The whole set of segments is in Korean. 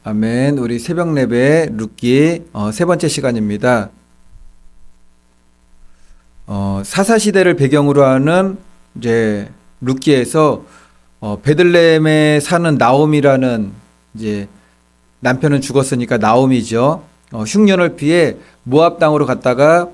아멘. 우리 새벽 예배 룻기 세 번째 시간입니다. 사사 시대를 배경으로 하는 이제 룻기에서 베들레헴에 사는 나옴이라는 이제 남편은 죽었으니까 나옴이죠. 흉년을 피해 모압 땅으로 갔다가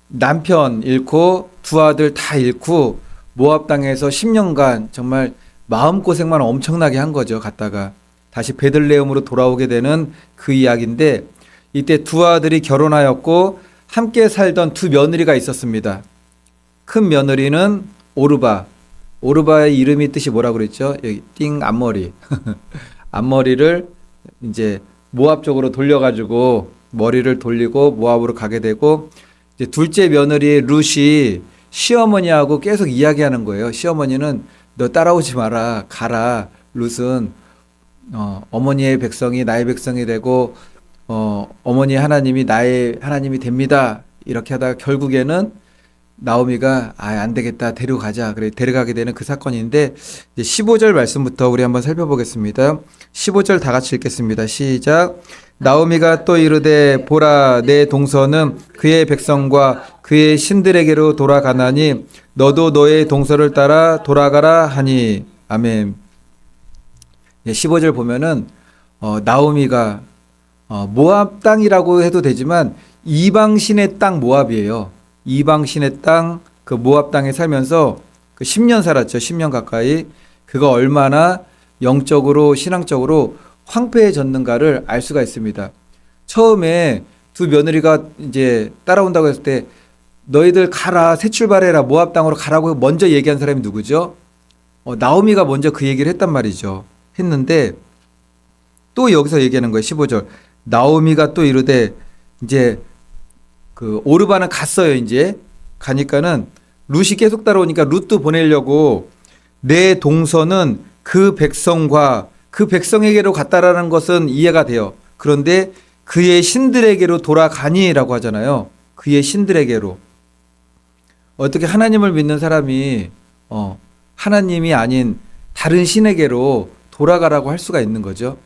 남편 잃고 두 아들 다 잃고 모압 땅에서 10년간 정말 마음고생만 엄청나게 한 거죠. 갔다가 다시 베들레헴으로 돌아오게 되는 그 이야기인데, 이때 두 아들이 결혼하였고 함께 살던 두 며느리가 있었습니다. 큰 며느리는 오르바. 오르바의 이름이 뜻이 뭐라고 그랬죠? 여기 띵 앞머리. 앞머리를 이제 모압 쪽으로 돌려가지고 머리를 돌리고 모압으로 가게 되고, 이제 둘째 며느리 룻이 시어머니하고 계속 이야기하는 거예요. 시어머니는 너 따라오지 마라, 가라. 룻은 어머니의 백성이 나의 백성이 되고 어머니의 하나님이 나의 하나님이 됩니다. 이렇게 하다가 결국에는 나오미가 안 되겠다, 데려가자. 그래 데려가게 되는 그 사건인데, 이제 15절 말씀부터 우리 한번 살펴보겠습니다. 15절 다 같이 읽겠습니다. 시작. 나오미가 또 이르되 보라, 내 동서는 그의 백성과 그의 신들에게로 돌아가나니 너도 너의 동서를 따라 돌아가라 하니. 아멘. 15절 보면은 나오미가 모압 땅이라고 해도 되지만 이방신의 땅 모압이에요. 이방신의 땅, 그 모압 땅에 살면서 그 10년 살았죠. 10년 가까이. 그가 얼마나 영적으로 신앙적으로 황폐해졌는가를 알 수가 있습니다. 처음에 두 며느리가 이제 따라온다고 했을 때 너희들 가라, 새 출발해라, 모압 땅으로 가라고 먼저 얘기한 사람이 누구죠? 나오미가 먼저 그 얘기를 했단 말이죠. 했는데 또 여기서 얘기하는 거예요. 15절. 나오미가 또 이르되, 이제 그 오르바는 갔어요. 이제 가니까는 룻이 계속 따라오니까 룻도 보내려고 내 동서는 그 백성과 그 백성에게로 갔다라는 것은 이해가 돼요. 그런데 그의 신들에게로 돌아가니라고 하잖아요. 그의 신들에게로. 어떻게 하나님을 믿는 사람이 하나님이 아닌 다른 신에게로 돌아가라고 할 수가 있는 거죠.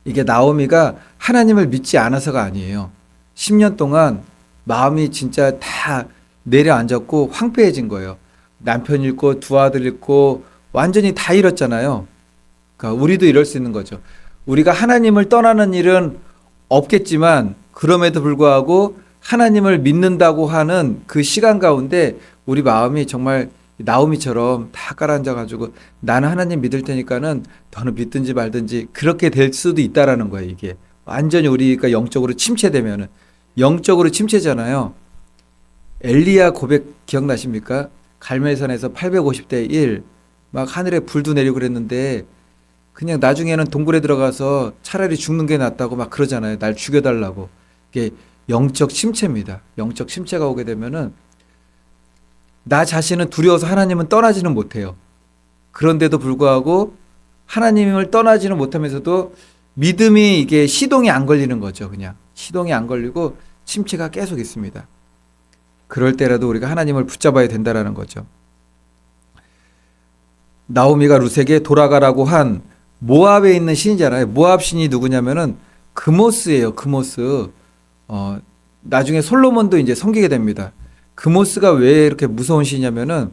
이게 나오미가 하나님을 믿지 않아서가 아니에요. 10년 동안 마음이 진짜 다 내려앉았고 황폐해진 거예요. 남편 잃고 두 아들 잃고 완전히 다 잃었잖아요. 그러니까 우리도 이럴 수 있는 거죠. 우리가 하나님을 떠나는 일은 없겠지만 그럼에도 불구하고 하나님을 믿는다고 하는 그 시간 가운데 우리 마음이 정말 나오미처럼 다 깔아앉아가지고 나는 하나님 믿을 테니까는 너는 믿든지 말든지 그렇게 될 수도 있다라는 거예요. 이게 완전히 우리가 영적으로 침체되면은, 영적으로 침체잖아요. 엘리야 고백 기억나십니까? 갈멜산에서 850대 1 막 하늘에 불도 내리고 그랬는데 그냥 나중에는 동굴에 들어가서 차라리 죽는 게 낫다고 막 그러잖아요. 날 죽여달라고. 이게 영적 침체입니다. 영적 침체가 오게 되면은 나 자신은 두려워서 하나님은 떠나지는 못해요. 그런데도 불구하고 하나님을 떠나지는 못하면서도 믿음이 이게 시동이 안 걸리는 거죠. 그냥 시동이 안 걸리고 침체가 계속 있습니다. 그럴 때라도 우리가 하나님을 붙잡아야 된다라는 거죠. 나오미가 룻에게 돌아가라고 한 모압에 있는 신이잖아요. 모압 신이 누구냐면은 그모스예요. 그모스. 나중에 솔로몬도 이제 섬기게 됩니다. 그모스가 왜 이렇게 무서운 신이냐면은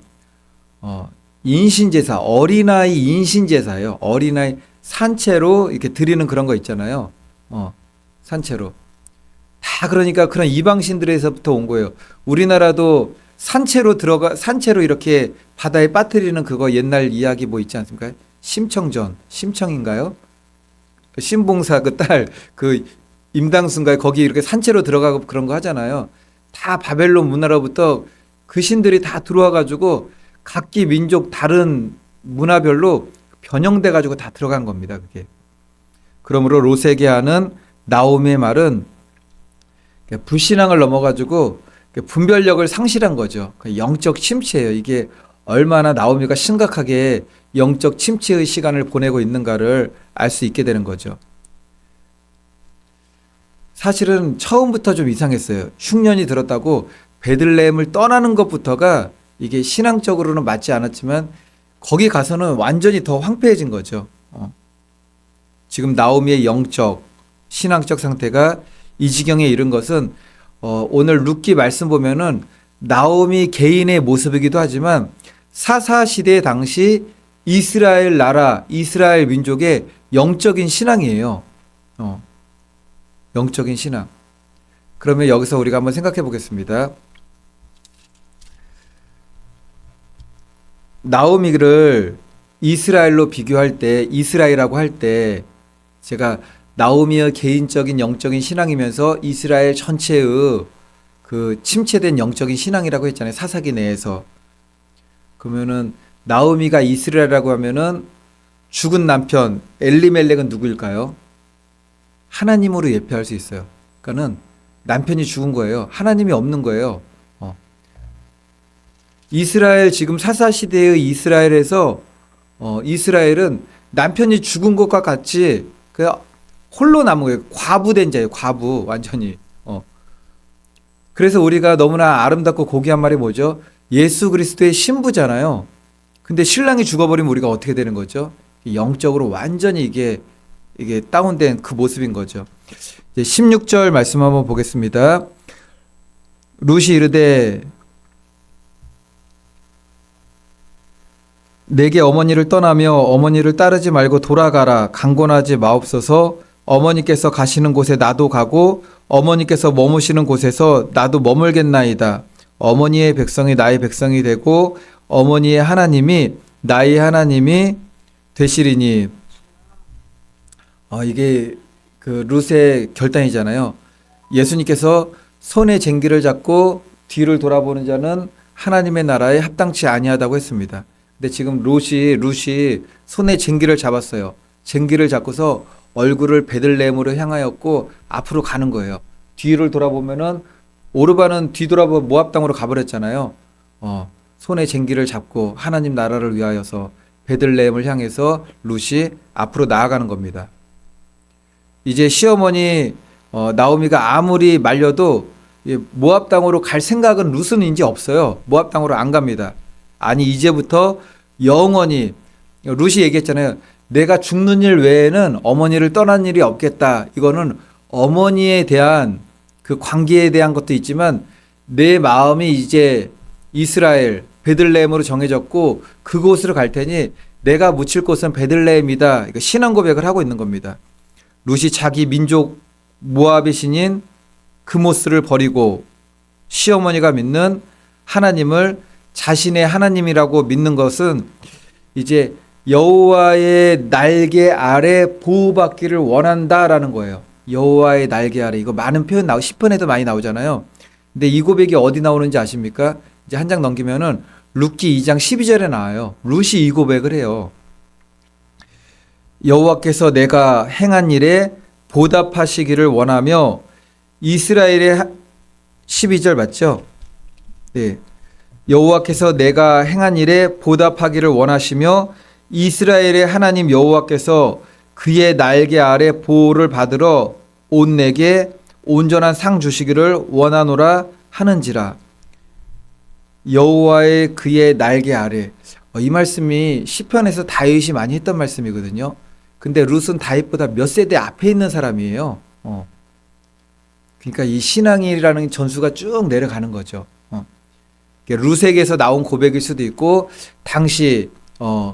인신제사, 어린아이 인신제사예요. 어린아이 산채로 이렇게 드리는 그런 거 있잖아요. 산채로. 다 그러니까 그런 이방신들에서부터 온 거예요. 우리나라도 산채로 이렇게 바다에 빠뜨리는 그거 옛날 이야기 뭐 있지 않습니까? 심청인가요? 신봉사 그 딸, 그 임당순가요? 거기 이렇게 산채로 들어가고 그런 거 하잖아요. 다 바벨론 문화로부터 그 신들이 다 들어와 가지고 각기 민족 다른 문화별로 변형돼 가지고 다 들어간 겁니다. 그게. 그러므로 롯에게 하는 나오미의 말은 불신앙을 넘어 가지고 분별력을 상실한 거죠. 영적 침체예요. 이게 얼마나 나오미가 심각하게 영적 침체의 시간을 보내고 있는가를 알 수 있게 되는 거죠. 사실은 처음부터 좀 이상했어요. 흉년이 들었다고 베들레헴을 떠나는 것부터가 이게 신앙적으로는 맞지 않았지만 거기 가서는 완전히 더 황폐해진 거죠. 지금 나오미의 영적, 신앙적 상태가 이 지경에 이른 것은 오늘 룻기 말씀 보면은 나오미 개인의 모습이기도 하지만 사사시대 당시 이스라엘 나라, 이스라엘 민족의 영적인 신앙이에요. 영적인 신앙. 그러면 여기서 우리가 한번 생각해 보겠습니다. 나오미를 이스라엘로 비교할 때, 이스라엘이라고 할 때 제가 나오미의 개인적인 영적인 신앙이면서 이스라엘 전체의 그 침체된 영적인 신앙이라고 했잖아요. 사사기 내에서. 그러면은 나오미가 이스라엘이라고 하면은 죽은 남편 엘리멜렉은 누구일까요? 하나님으로 예표할 수 있어요. 그러니까는 남편이 죽은 거예요. 하나님이 없는 거예요. 이스라엘 지금 사사시대의 이스라엘에서 이스라엘은 남편이 죽은 것과 같이 그냥 홀로 남은 거예요. 과부된 자예요. 과부 완전히. 그래서 우리가 너무나 아름답고 고귀한 말이 뭐죠? 예수 그리스도의 신부잖아요. 근데 신랑이 죽어버리면 우리가 어떻게 되는 거죠? 영적으로 완전히 이게 다운된 그 모습인 거죠. 이제 16절 말씀 한번 보겠습니다. 룻이 이르되 내게 어머니를 떠나며 어머니를 따르지 말고 돌아가라. 강권하지 마옵소서. 어머니께서 가시는 곳에 나도 가고 어머니께서 머무시는 곳에서 나도 머물겠나이다. 어머니의 백성이 나의 백성이 되고 어머니의 하나님이 나의 하나님이 되시리니. 이게 그 룻의 결단이잖아요. 예수님께서 손에 쟁기를 잡고 뒤를 돌아보는 자는 하나님의 나라에 합당치 아니하다고 했습니다. 근데 지금 룻이 손에 쟁기를 잡았어요. 쟁기를 잡고서 얼굴을 베들레헴으로 향하였고 앞으로 가는 거예요. 뒤를 돌아보면은 오르반은 뒤돌아보고 모압 땅으로 가버렸잖아요. 손에 쟁기를 잡고 하나님 나라를 위하여서 베들레헴을 향해서 룻이 앞으로 나아가는 겁니다. 이제 시어머니 나오미가 아무리 말려도 모압 땅으로 갈 생각은 룻은 이제 없어요. 모압 땅으로 안 갑니다. 아니 이제부터 영원히 룻이 얘기했잖아요. 내가 죽는 일 외에는 어머니를 떠난 일이 없겠다. 이거는 어머니에 대한 그 관계에 대한 것도 있지만 내 마음이 이제 이스라엘 베들레헴으로 정해졌고 그곳으로 갈 테니 내가 묻힐 곳은 베들레헴이다. 이거 신앙 고백을 하고 있는 겁니다. 룻이 자기 민족 모압의 신인 그모스를 버리고 시어머니가 믿는 하나님을 자신의 하나님이라고 믿는 것은 이제 여호와의 날개 아래 보호받기를 원한다라는 거예요. 여호와의 날개 아래. 이거 많은 표현 10편에도 많이 나오잖아요. 근데 이 고백이 어디 나오는지 아십니까? 이제 한 장 넘기면은 룻기 2장 12절에 나와요. 룻이 이 고백을 해요. 여호와께서 내가 행한 일에 보답하시기를 원하며 이스라엘의 12절 맞죠? 네. 여호와께서 내가 행한 일에 보답하기를 원하시며 이스라엘의 하나님 여호와께서 그의 날개 아래 보호를 받으러 온 내게 온전한 상 주시기를 원하노라 하는지라. 여호와의 그의 날개 아래. 이 말씀이 시편에서 다윗이 많이 했던 말씀이거든요. 근데 룻은 다윗보다 몇 세대 앞에 있는 사람이에요. 그러니까 이 신앙이라는 전수가 쭉 내려가는 거죠. 룻에게서 나온 고백일 수도 있고 당시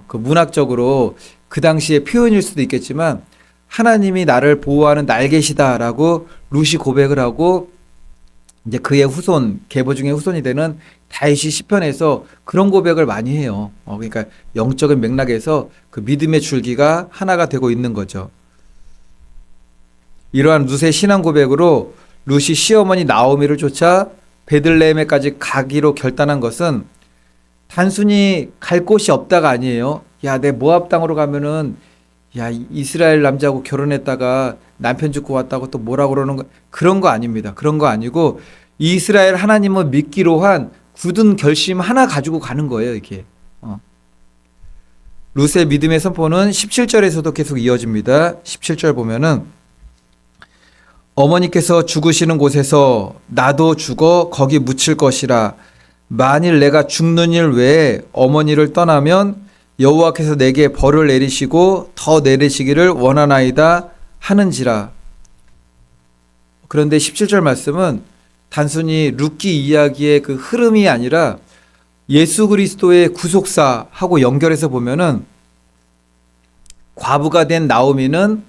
그 문학적으로 그 당시의 표현일 수도 있겠지만 하나님이 나를 보호하는 날개시다라고 룻이 고백을 하고 이제 그의 후손 계보 중에 후손이 되는 다윗이 시편에서 그런 고백을 많이 해요. 그러니까 영적인 맥락에서 그 믿음의 줄기가 하나가 되고 있는 거죠. 이러한 룻의 신앙 고백으로 룻이 시어머니 나오미를 쫓아 베들레헴에까지 가기로 결단한 것은 단순히 갈 곳이 없다가 아니에요. 야, 내 모압 땅으로 가면은 야, 이스라엘 남자하고 결혼했다가 남편 죽고 왔다고 또 뭐라 그러는 거 그런 거 아닙니다. 그런 거 아니고 이스라엘 하나님을 믿기로 한 굳은 결심 하나 가지고 가는 거예요, 이게. 룻의 믿음의 선포는 17절에서도 계속 이어집니다. 17절 보면은 어머니께서 죽으시는 곳에서 나도 죽어 거기 묻힐 것이라. 만일 내가 죽는 일 외에 어머니를 떠나면 여호와께서 내게 벌을 내리시고 더 내리시기를 원하나이다 하는지라. 그런데 17절 말씀은 단순히 룻기 이야기의 그 흐름이 아니라 예수 그리스도의 구속사하고 연결해서 보면은 과부가 된 나오미는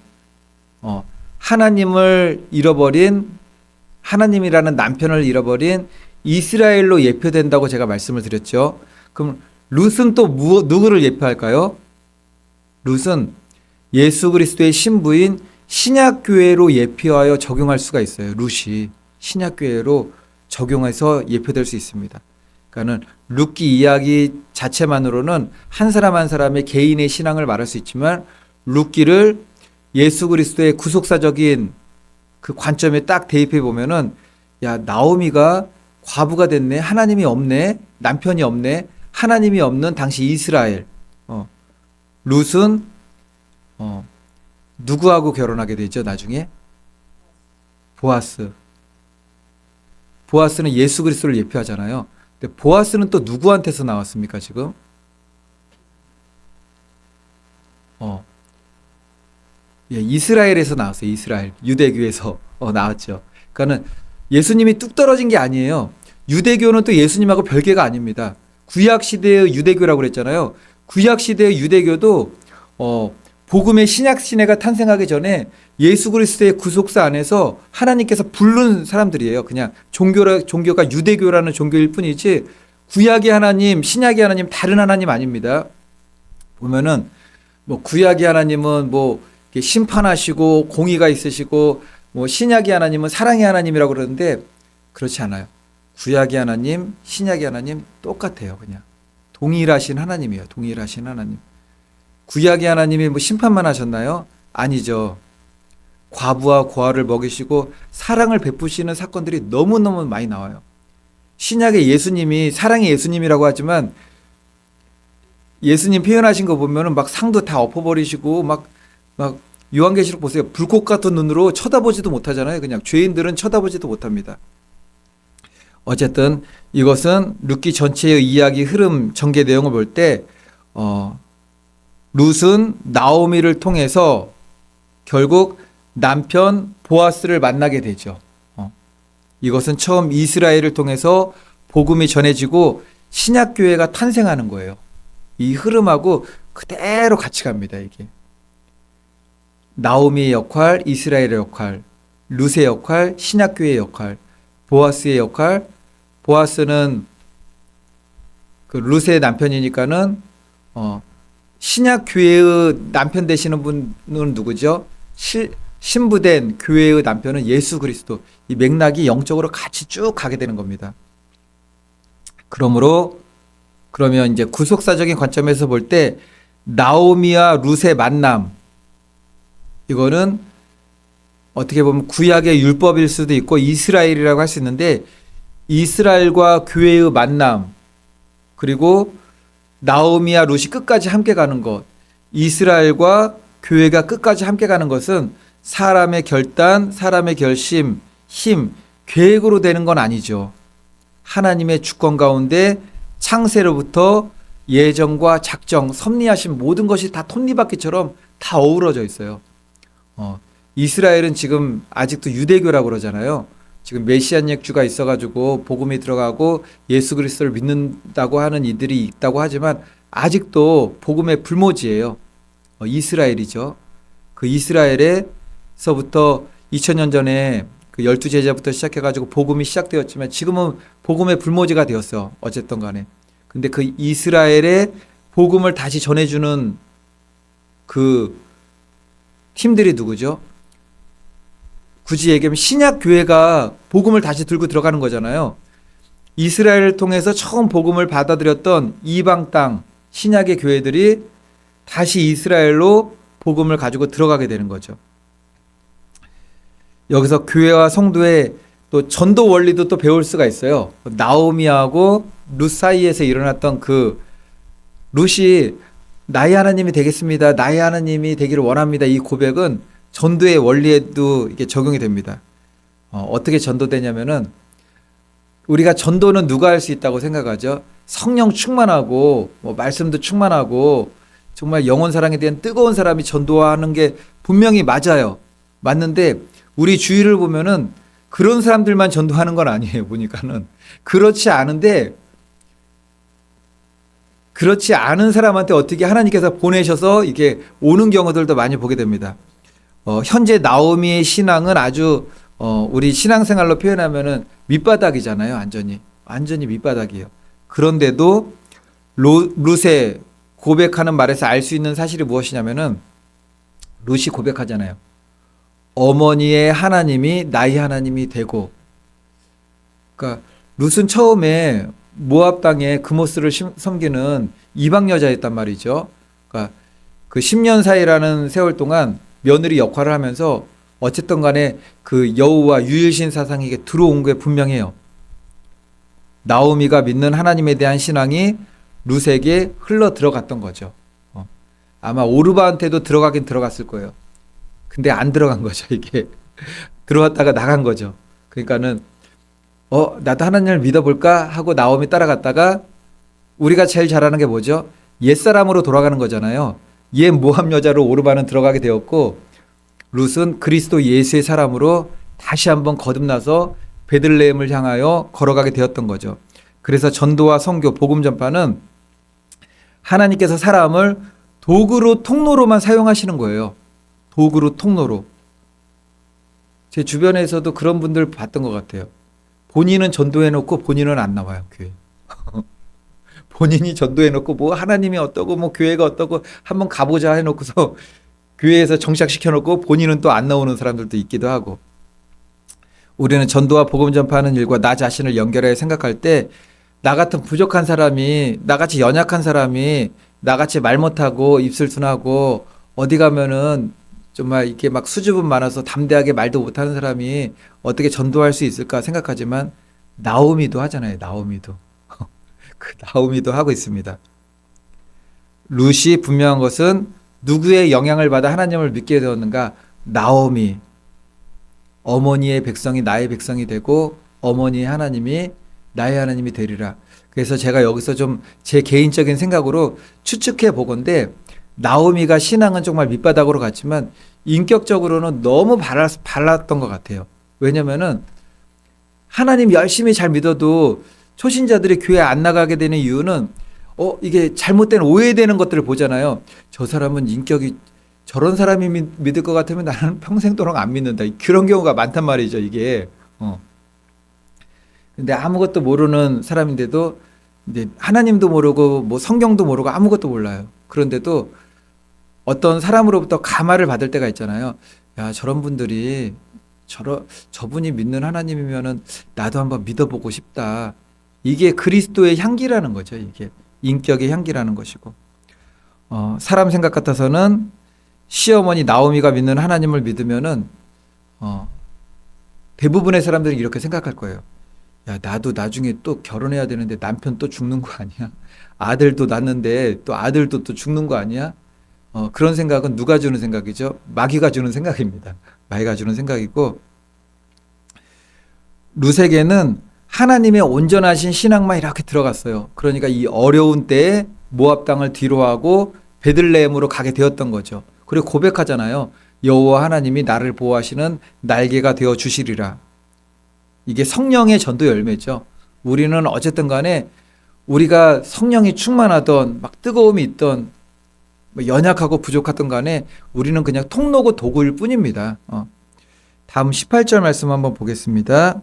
하나님을 잃어버린, 하나님이라는 남편을 잃어버린 이스라엘로 예표된다고 제가 말씀을 드렸죠. 그럼 룻은 또 누구를 예표할까요? 룻은 예수 그리스도의 신부인 신약교회로 예표하여 적용할 수가 있어요. 룻이 신약교회로 적용해서 예표될 수 있습니다. 그러니까는 룻기 이야기 자체만으로는 한 사람 한 사람의 개인의 신앙을 말할 수 있지만 룻기를 예수 그리스도의 구속사적인 그 관점에 딱 대입해 보면은, 야, 나오미가 과부가 됐네. 하나님이 없네. 남편이 없네. 하나님이 없는 당시 이스라엘. 룻은 누구하고 결혼하게 되죠, 나중에? 보아스. 보아스는 예수 그리스도를 예표하잖아요. 근데 보아스는 또 누구한테서 나왔습니까, 지금? 예, 이스라엘에서 나왔어요. 이스라엘. 유대교에서 나왔죠. 그러니까는 예수님이 뚝 떨어진 게 아니에요. 유대교는 또 예수님하고 별개가 아닙니다. 구약 시대의 유대교라고 그랬잖아요. 구약 시대의 유대교도 복음의 신약 시대가 탄생하기 전에 예수 그리스도의 구속사 안에서 하나님께서 부른 사람들이에요. 그냥 종교가 유대교라는 종교일 뿐이지 구약의 하나님, 신약의 하나님 다른 하나님 아닙니다. 보면은 뭐 구약의 하나님은 뭐 심판하시고 공의가 있으시고 뭐 신약의 하나님은 사랑의 하나님이라고 그러는데 그렇지 않아요. 구약의 하나님, 신약의 하나님 똑같아요. 그냥 동일하신 하나님이에요. 동일하신 하나님. 구약의 하나님이 뭐 심판만 하셨나요? 아니죠. 과부와 고아를 먹이시고 사랑을 베푸시는 사건들이 너무너무 많이 나와요. 신약의 예수님이 사랑의 예수님이라고 하지만 예수님 표현하신 거 보면은 막 상도 다 엎어버리시고 막 요한계시록 보세요. 불꽃 같은 눈으로 쳐다보지도 못하잖아요. 그냥 죄인들은 쳐다보지도 못합니다. 어쨌든 이것은 룻기 전체의 이야기 흐름 전개 내용을 볼 때 룻은 나오미를 통해서 결국 남편 보아스를 만나게 되죠. 이것은 처음 이스라엘을 통해서 복음이 전해지고 신약교회가 탄생하는 거예요. 이 흐름하고 그대로 같이 갑니다. 이게 나오미의 역할, 이스라엘의 역할, 룻의 역할, 신약교회의 역할, 보아스의 역할. 보아스는 그 룻의 남편이니까는 신약교회의 남편 되시는 분은 누구죠? 신부된 교회의 남편은 예수 그리스도. 이 맥락이 영적으로 같이 쭉 가게 되는 겁니다. 그러면 이제 구속사적인 관점에서 볼 때 나오미와 룻의 만남, 이거는 어떻게 보면 구약의 율법일 수도 있고 이스라엘이라고 할 수 있는데 이스라엘과 교회의 만남, 그리고 나오미와 룻이 끝까지 함께 가는 것, 이스라엘과 교회가 끝까지 함께 가는 것은 사람의 결단, 사람의 결심, 힘, 계획으로 되는 건 아니죠. 하나님의 주권 가운데 창세로부터 예정과 작정, 섭리하신 모든 것이 다 톱니바퀴처럼 다 어우러져 있어요. 이스라엘은 지금 아직도 유대교라고 그러잖아요. 지금 메시안 역주가 있어가지고 복음이 들어가고 예수 그리스도를 믿는다고 하는 이들이 있다고 하지만 아직도 복음의 불모지예요. 이스라엘이죠. 그 이스라엘에서부터 2000년 전에 그 12제자부터 시작해가지고 복음이 시작되었지만 지금은 복음의 불모지가 되었어. 어쨌든 간에. 근데 그 이스라엘의 복음을 다시 전해주는 그 팀들이 누구죠? 굳이 얘기하면 신약교회가 복음을 다시 들고 들어가는 거잖아요. 이스라엘을 통해서 처음 복음을 받아들였던 이방 땅 신약의 교회들이 다시 이스라엘로 복음을 가지고 들어가게 되는 거죠. 여기서 교회와 성도의 또 전도 원리도 또 배울 수가 있어요. 나오미하고 룻 사이에서 일어났던 그 룻이 나의 하나님이 되겠습니다. 나의 하나님이 되기를 원합니다. 이 고백은 전도의 원리에도 이게 적용이 됩니다. 어떻게 전도되냐면은 우리가 전도는 누가 할 수 있다고 생각하죠? 성령 충만하고 뭐 말씀도 충만하고 정말 영혼 사랑에 대한 뜨거운 사람이 전도하는 게 분명히 맞아요. 맞는데 우리 주위를 보면은 그런 사람들만 전도하는 건 아니에요. 보니까는 그렇지 않은데 그렇지 않은 사람한테 어떻게 하나님께서 보내셔서 이게 오는 경우들도 많이 보게 됩니다. 현재 나오미의 신앙은 아주 우리 신앙생활로 표현하면은 밑바닥이잖아요. 완전히 밑바닥이에요. 그런데도 룻의 고백하는 말에서 알 수 있는 사실이 무엇이냐면은 룻이 고백하잖아요. 어머니의 하나님이 나의 하나님이 되고, 그러니까 룻은 처음에 모압 땅에 그모스를 섬기는 이방 여자였단 말이죠. 그러니까 그 10년 사이라는 세월 동안 며느리 역할을 하면서 어쨌든 간에 그 여호와 유일신 사상에게 들어온 게 분명해요. 나오미가 믿는 하나님에 대한 신앙이 룻에게 흘러 들어갔던 거죠. 아마 오르바한테도 들어가긴 들어갔을 거예요. 근데 안 들어간 거죠, 이게. 들어왔다가 나간 거죠. 그러니까는 나도 하나님을 믿어볼까 하고 나오미 따라갔다가 우리가 제일 잘하는 게 뭐죠? 옛사람으로 돌아가는 거잖아요. 옛 모함 여자로 오르바는 들어가게 되었고 룻은 그리스도 예수의 사람으로 다시 한번 거듭나서 베들레헴을 향하여 걸어가게 되었던 거죠. 그래서 전도와 선교, 복음 전파는 하나님께서 사람을 도구로 통로로만 사용하시는 거예요. 도구로 통로로. 제 주변에서도 그런 분들 봤던 것 같아요. 본인은 전도해놓고 본인은 안 나와요, 교회. 본인이 전도해놓고 뭐 하나님이 어떠고 뭐 교회가 어떠고 한번 가보자 해놓고서 교회에서 정착시켜놓고 본인은 또 안 나오는 사람들도 있기도 하고. 우리는 전도와 복음 전파하는 일과 나 자신을 연결해 생각할 때 나 같은 부족한 사람이, 나같이 연약한 사람이, 나같이 말 못하고 입술 둔하고 어디 가면은 정말 이렇게 막 수줍음 많아서 담대하게 말도 못하는 사람이 어떻게 전도할 수 있을까 생각하지만 나오미도 하잖아요. 나오미도. 그 나오미도 하고 있습니다. 룻이 분명한 것은 누구의 영향을 받아 하나님을 믿게 되었는가? 나오미. 어머니의 백성이 나의 백성이 되고 어머니의 하나님이 나의 하나님이 되리라. 그래서 제가 여기서 좀 제 개인적인 생각으로 추측해 보건데 나오미가 신앙은 정말 밑바닥으로 갔지만 인격적으로는 너무 발랐던 것 같아요. 왜냐면은 하나님 열심히 잘 믿어도 초신자들이 교회 안 나가게 되는 이유는 이게 잘못된 오해되는 것들을 보잖아요. 저 사람은 인격이 저런 사람이 믿을 것 같으면 나는 평생 동안 안 믿는다. 그런 경우가 많단 말이죠, 이게. 근데 아무것도 모르는 사람인데도 이제 하나님도 모르고 뭐 성경도 모르고 아무것도 몰라요. 그런데도 어떤 사람으로부터 감화를 받을 때가 있잖아요. 야, 저런 분들이 저분이 믿는 하나님이면은 나도 한번 믿어보고 싶다. 이게 그리스도의 향기라는 거죠. 이게 인격의 향기라는 것이고. 사람 생각 같아서는 시어머니 나오미가 믿는 하나님을 믿으면은 대부분의 사람들이 이렇게 생각할 거예요. 야, 나도 나중에 또 결혼해야 되는데 남편 또 죽는 거 아니야? 아들도 낳는데 또 아들도 또 죽는 거 아니야? 그런 생각은 누가 주는 생각이죠? 마귀가 주는 생각입니다. 마귀가 주는 생각이고, 룻에게는 하나님의 온전하신 신앙만 이렇게 들어갔어요. 그러니까 이 어려운 때에 모압 땅을 뒤로하고 베들레헴으로 가게 되었던 거죠. 그리고 고백하잖아요. 여호와 하나님이 나를 보호하시는 날개가 되어 주시리라. 이게 성령의 전도 열매죠. 우리는 어쨌든 간에 우리가 성령이 충만하던 막 뜨거움이 있던 뭐 연약하고 부족하던 간에 우리는 그냥 통로고 도구일 뿐입니다. 다음 18절 말씀 한번 보겠습니다.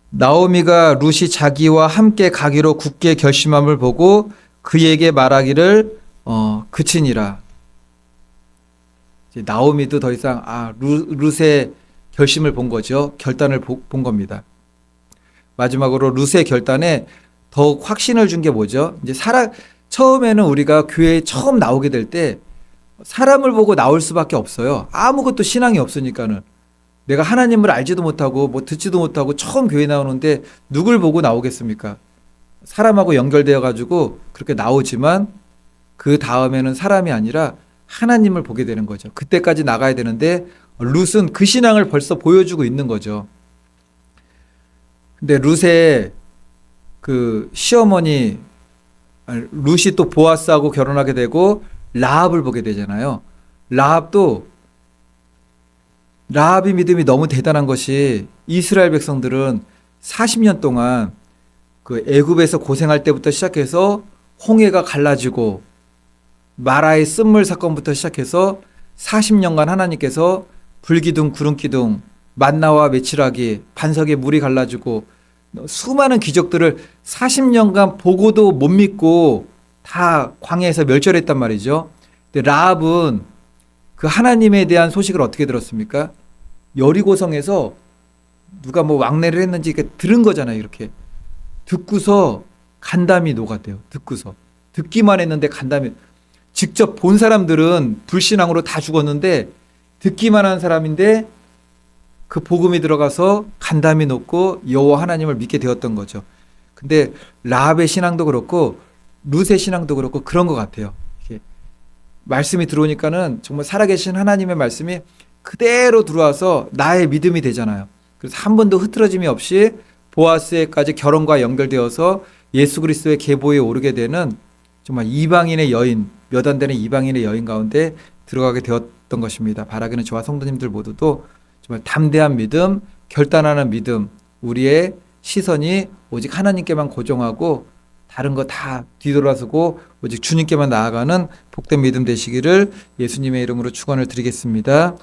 나오미가 룻이 자기와 함께 가기로 굳게 결심함을 보고 그에게 말하기를 그치니라. 이제 나오미도 더 이상 룻의 결심을 본 거죠. 결단을 본 겁니다. 마지막으로 룻의 결단에 더욱 확신을 준 게 뭐죠? 이제 처음에는 우리가 교회에 처음 나오게 될 때 사람을 보고 나올 수밖에 없어요. 아무것도 신앙이 없으니까는. 내가 하나님을 알지도 못하고 뭐 듣지도 못하고 처음 교회 나오는데 누굴 보고 나오겠습니까? 사람하고 연결되어 가지고 그렇게 나오지만 그 다음에는 사람이 아니라 하나님을 보게 되는 거죠. 그때까지 나가야 되는데 룻은 그 신앙을 벌써 보여주고 있는 거죠. 근데 룻의 그 시어머니 룻이 또 보아스하고 결혼하게 되고 라합을 보게 되잖아요. 라합이 믿음이 너무 대단한 것이 이스라엘 백성들은 40년 동안 그 애굽에서 고생할 때부터 시작해서 홍해가 갈라지고 마라의 쓴물 사건부터 시작해서 40년간 하나님께서 불기둥 구름기둥 만나와 메추라기 반석에 물이 갈라지고 수많은 기적들을 40년간 보고도 못 믿고 다 광야에서 멸절했단 말이죠. 근데 라합은 그 하나님에 대한 소식을 어떻게 들었습니까? 여리고성에서 누가 뭐 왕래를 했는지 이렇게 들은 거잖아요. 이렇게 듣고서 간담이 녹았대요. 듣기만 했는데 간담이, 직접 본 사람들은 불신앙으로 다 죽었는데 듣기만 한 사람인데 그 복음이 들어가서 간담이 녹고 여호와 하나님을 믿게 되었던 거죠. 근데 라합의 신앙도 그렇고 룻의 신앙도 그렇고 그런 것 같아요. 이렇게 말씀이 들어오니까는 정말 살아계신 하나님의 말씀이 그대로 들어와서 나의 믿음이 되잖아요. 그래서 한 번도 흐트러짐이 없이 보아스에까지 결혼과 연결되어서 예수 그리스도의 계보에 오르게 되는 정말 이방인의 여인, 몇 안 되는 이방인의 여인 가운데 들어가게 되었던 것입니다. 바라기는 저와 성도님들 모두도 정말 담대한 믿음, 결단하는 믿음, 우리의 시선이 오직 하나님께만 고정하고 다른 거 다 뒤돌아서고 오직 주님께만 나아가는 복된 믿음 되시기를 예수님의 이름으로 축원을 드리겠습니다.